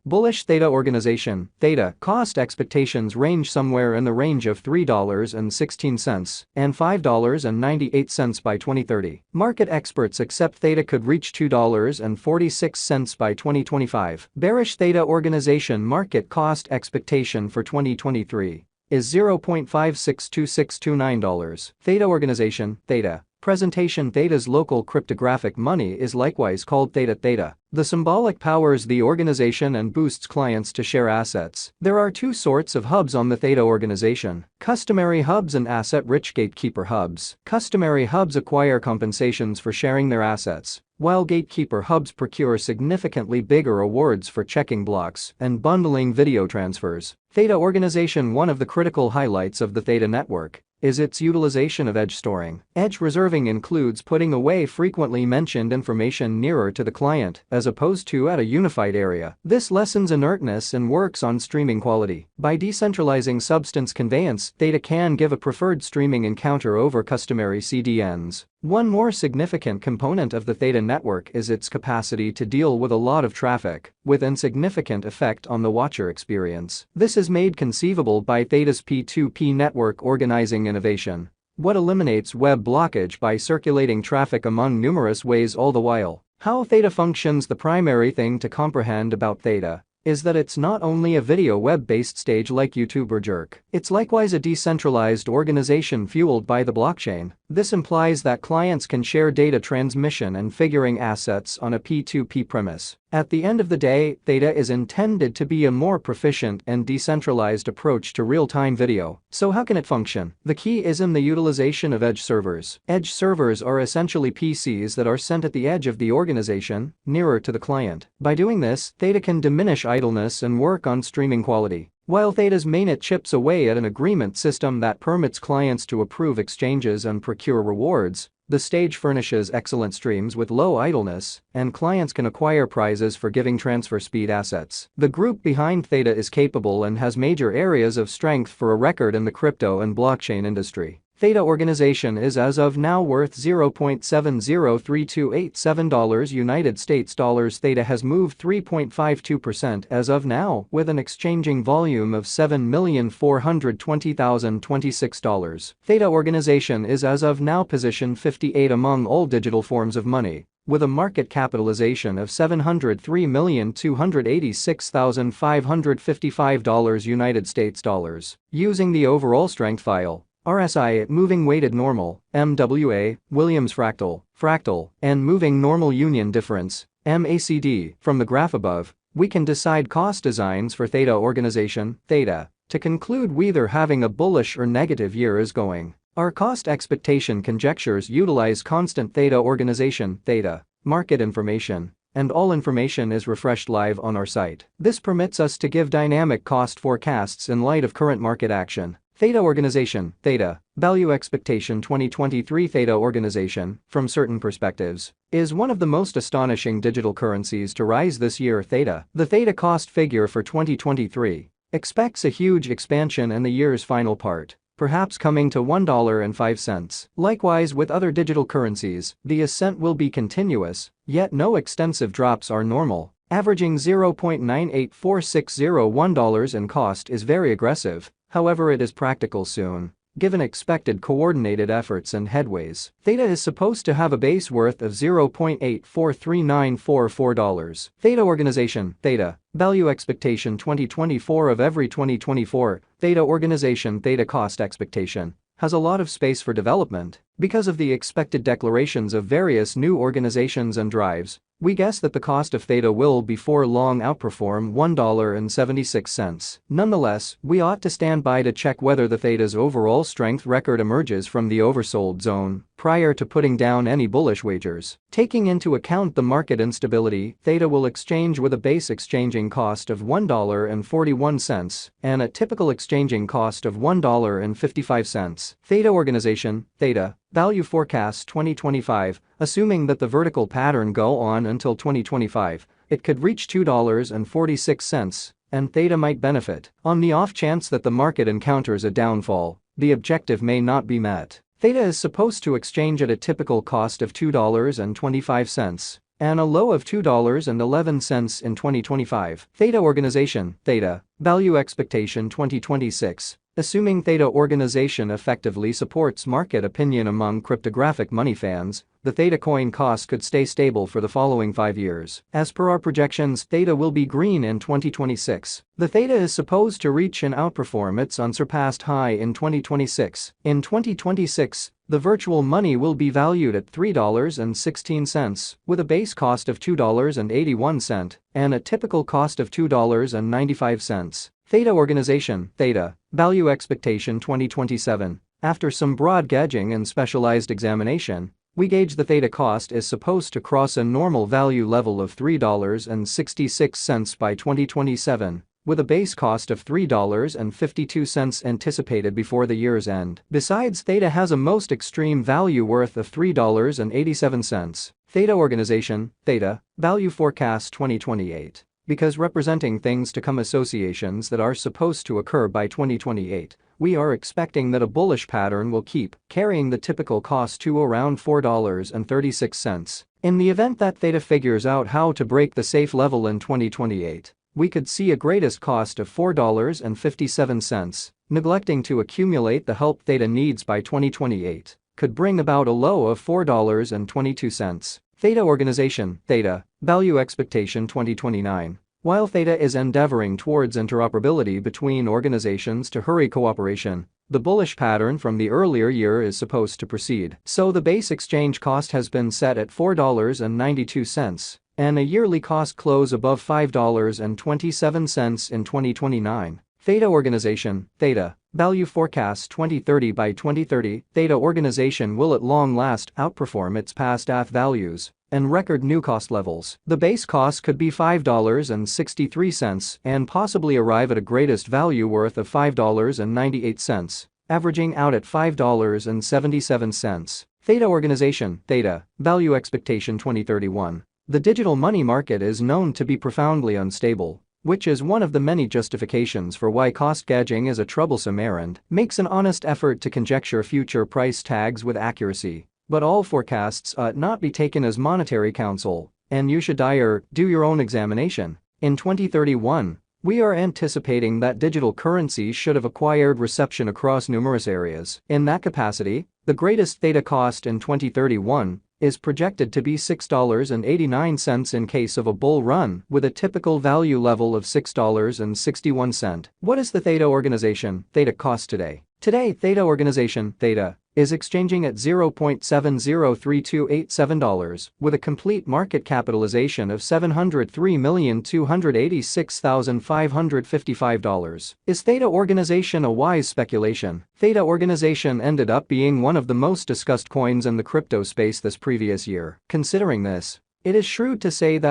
Bullish Theta organization. Theta cost expectations range somewhere in the range of $3.16 and $5.98 by 2030. Market experts accept Theta could reach $2.46 by 2025. Bearish Theta organization market cost expectation for 2023 is $0.562629. Theta organization. Theta presentation. Theta's local cryptographic money is likewise called Theta. Theta, the symbolic powers the organization and boosts clients to share assets. There are two sorts of hubs on the Theta organization: customary hubs and asset-rich gatekeeper hubs. Customary hubs acquire compensations for sharing their assets, while gatekeeper hubs procure significantly bigger rewards for checking blocks and bundling video transfers. Theta organization. One of the critical highlights of the Theta network is its utilization of edge storing. Edge reserving includes putting away frequently mentioned information nearer to the client as opposed to at a unified area. This lessens inertness and works on streaming quality. By decentralizing substance conveyance, Theta can give a preferred streaming encounter over customary CDNs. One more significant component of the Theta network is its capacity to deal with a lot of traffic, with insignificant effect on the watcher experience. This is made conceivable by Theta's P2P network organizing innovation, what eliminates web blockage by circulating traffic among numerous ways all the while. How Theta functions. The primary thing to comprehend about Theta is that it's not only a video web-based stage like YouTube or Jerk, it's likewise a decentralized organization fueled by the blockchain. This implies that clients can share data transmission and figuring assets on a P2P premise. At the end of the day, Theta is intended to be a more proficient and decentralized approach to real-time video. So how can it function? The key is in the utilization of edge servers. Edge servers are essentially PCs that are sent at the edge of the organization, nearer to the client. By doing this, Theta can diminish idleness and work on streaming quality. While Theta's mainnet chips away at an agreement system that permits clients to approve exchanges and procure rewards, the stage furnishes excellent streams with low idleness, and clients can acquire prizes for giving transfer speed assets. The group behind Theta is capable and has major areas of strength for a record in the crypto and blockchain industry. Theta organization is as of now worth $0.703287 United States dollars. Theta has moved 3.52% as of now, with an exchanging volume of $7,420,026. Theta organization is as of now position 58 among all digital forms of money, with a market capitalization of $703,286,555 United States dollars. Using the overall strength file, RSI, moving weighted normal, MWA, Williams fractal, and moving normal union difference, MACD, from the graph above, we can decide cost designs for Theta organization. Theta. To conclude, whether having a bullish or negative year is going. Our cost expectation conjectures utilize constant Theta organization, Theta, market information, and all information is refreshed live on our site. This permits us to give dynamic cost forecasts in light of current market action. Theta organization. Theta, value expectation 2023. Theta organization, from certain perspectives, is one of the most astonishing digital currencies to rise this year. Theta. The Theta cost figure for 2023 expects a huge expansion in the year's final part, perhaps coming to $1.05. Likewise with other digital currencies, the ascent will be continuous, yet no extensive drops are normal. Averaging $0.984601 in cost is very aggressive, however it is practical soon, given expected coordinated efforts and headways. Theta is supposed to have a base worth of $0.843944. Theta organization. Theta, value expectation 2024 of every 2024. Theta organization. Theta cost expectation has a lot of space for development. Because of the expected declarations of various new organizations and drives, we guess that the cost of Theta will before long outperform $1.76. Nonetheless, we ought to stand by to check whether the Theta's overall strength record emerges from the oversold zone prior to putting down any bullish wagers. Taking into account the market instability, Theta will exchange with a base exchanging cost of $1.41 and a typical exchanging cost of $1.55. Theta organization. Theta, value forecast 2025, assuming that the vertical pattern go on until 2025, it could reach $2.46, and Theta might benefit. On the off chance that the market encounters a downfall, the objective may not be met. Theta is supposed to exchange at a typical cost of $2.25 and a low of $2.11 in 2025. Theta Organization, Theta, Value Expectation 2026. Assuming Theta Organization effectively supports market opinion among cryptographic money fans, the Theta coin cost could stay stable for the following 5 years. As per our projections, Theta will be green in 2026. The Theta is supposed to reach and outperform its unsurpassed high in 2026. In 2026, the virtual money will be valued at $3.16, with a base cost of $2.81 and a typical cost of $2.95. Theta Organization, Theta, Value Expectation 2027. After some broad gauging and specialized examination, we gauge the Theta cost is supposed to cross a normal value level of $3.66 by 2027, with a base cost of $3.52 anticipated before the year's end. Besides, Theta has a most extreme value worth of $3.87. Theta Organization, Theta, Value Forecast 2028. Because representing things to come associations that are supposed to occur by 2028, we are expecting that a bullish pattern will keep carrying the typical cost to around $4.36. In the event that Theta figures out how to break the safe level in 2028, we could see a greatest cost of $4.57. Neglecting to accumulate the help Theta needs by 2028 could bring about a low of $4.22. Theta Organization, Theta, Value Expectation 2029. While Theta is endeavoring towards interoperability between organizations to hurry cooperation, the bullish pattern from the earlier year is supposed to proceed. So the base exchange cost has been set at $4.92, and a yearly cost close above $5.27 in 2029. Theta Organization, Theta, Value Forecast 2030. By 2030, Theta Organization will at long last outperform its past ATH values and record new cost levels. The base cost could be $5.63 and possibly arrive at a greatest value worth of $5.98, averaging out at $5.77. Theta Organization, Theta, Value Expectation 2031. The digital money market is known to be profoundly unstable, which is one of the many justifications for why cost gauging is a troublesome errand. Makes an honest effort to conjecture future price tags with accuracy, but all forecasts ought not be taken as monetary counsel, and you should do your own examination. In 2031, we are anticipating that digital currencies should have acquired reception across numerous areas. In that capacity, the greatest Theta cost in 2031 is projected to be $6.89 in case of a bull run, with a typical value level of $6.61. What is the Theta Organization, Theta cost today? Today, Theta Organization, Theta, is exchanging at $0.703287, with a complete market capitalization of $703,286,555. Is Theta Organization a wise speculation? Theta Organization ended up being one of the most discussed coins in the crypto space this previous year. Considering this, it is shrewd to say that